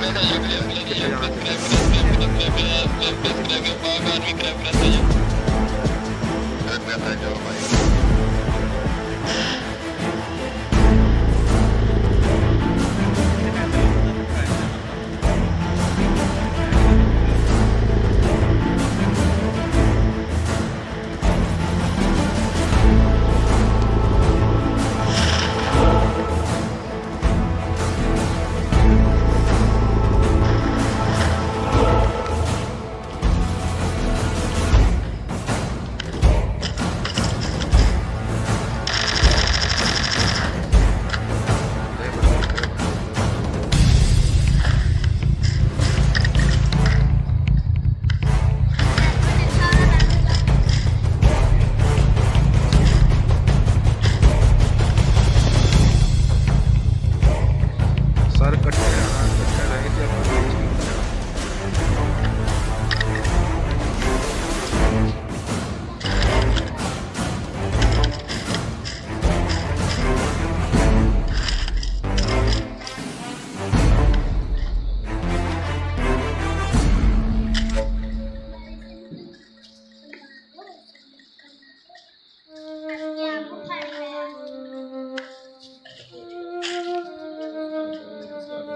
कितने जाना सर कट्टे रहे थे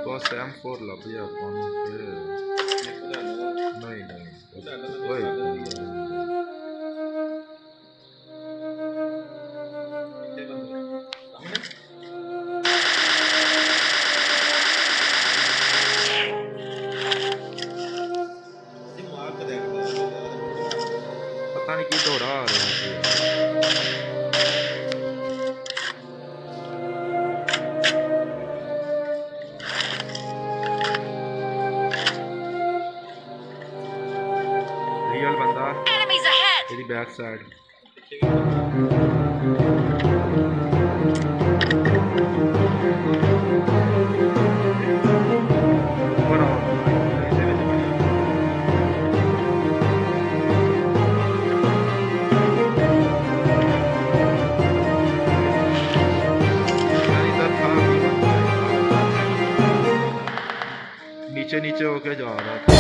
बस M4 ਲੱਭ ਗਿਆ ਆਪਾਂ ਨੂੰ ਨਹੀਂ ਓਏ ਪਤਾ ਨਹੀਂ ਕੀ ਦੌੜਾ ਆ ਰਿਹਾ ਸੀ रियल बंदा तेरी बैक साइड नीचे नीचे होके जा रहा था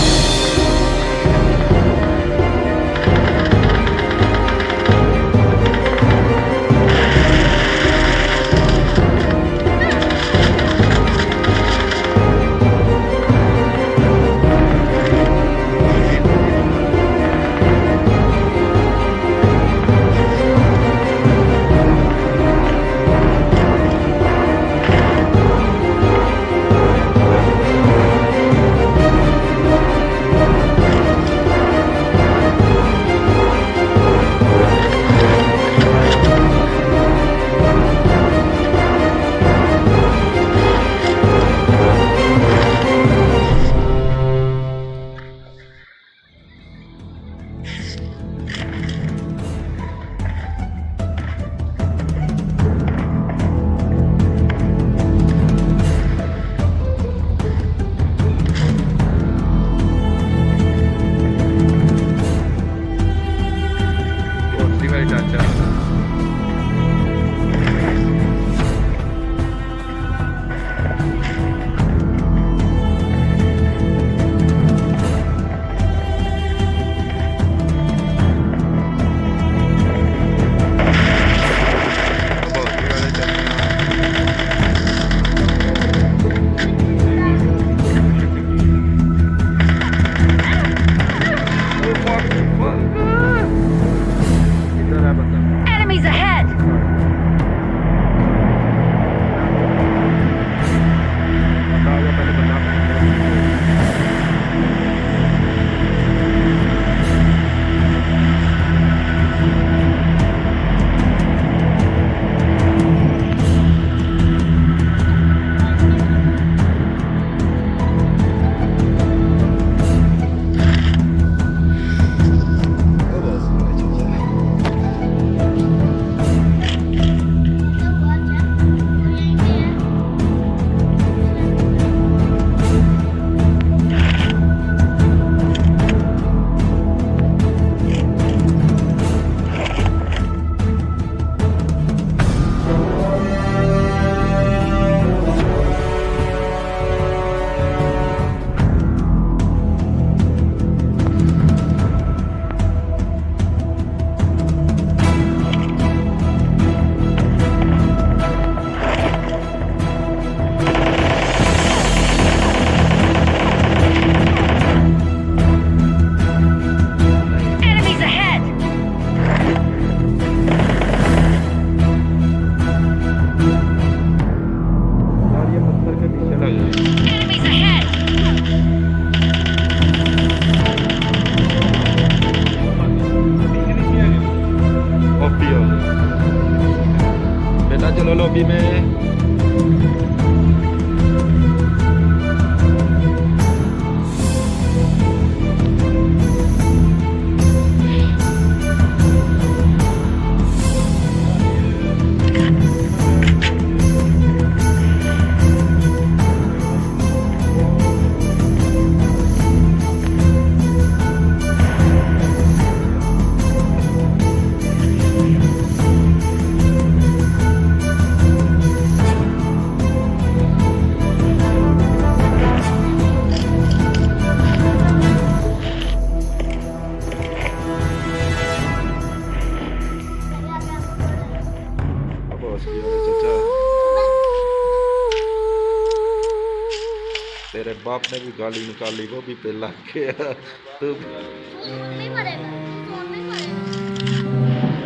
तेरे बाप ने भी गाली निकाली, वो भी पे लग गया। तू फोन में मरेगा, फोन में मरेगा।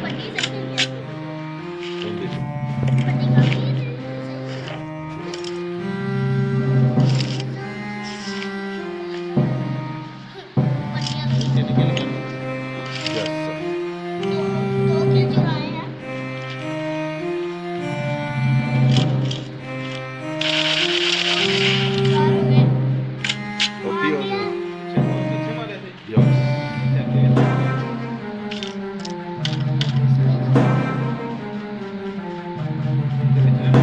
पट्टी सही नहीं है पट्टी काफी है तेरी सही पट्टियां तो नीचे निकल गया। यस दो किल चुराए हैं। चार हो गए। कॉपी हो गया। पीछे मारे थे। यस चल गए। इनके पीछे ना।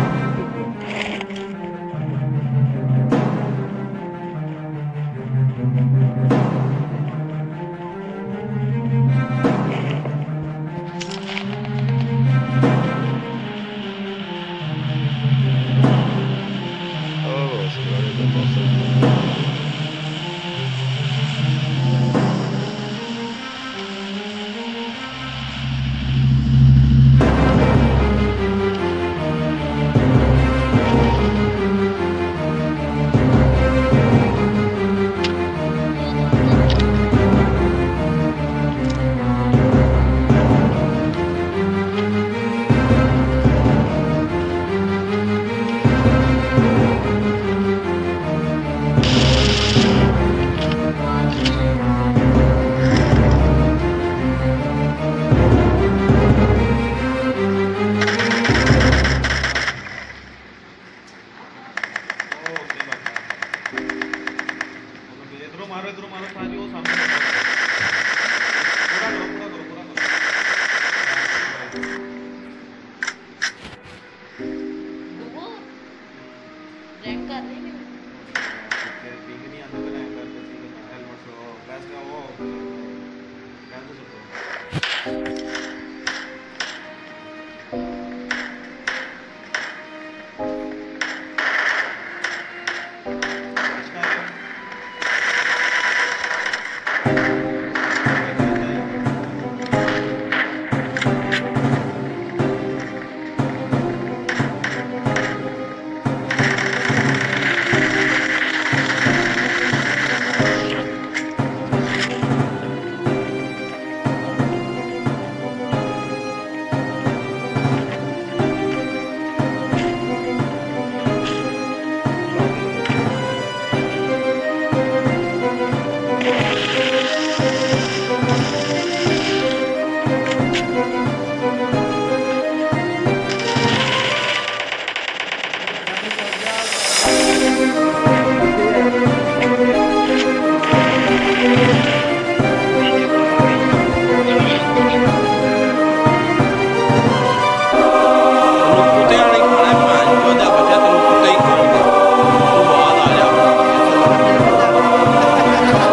Oh, scusate, non posso. ओ ओके बात। इधरों मारो साजी वो सामने। पूरा करो पूरा करो। वो रैंक कर रहे हैं। पिंग नहीं आते तो रैंक करते थे। हेलमेट लो बैस का वो कैंसिल कर दो। इसका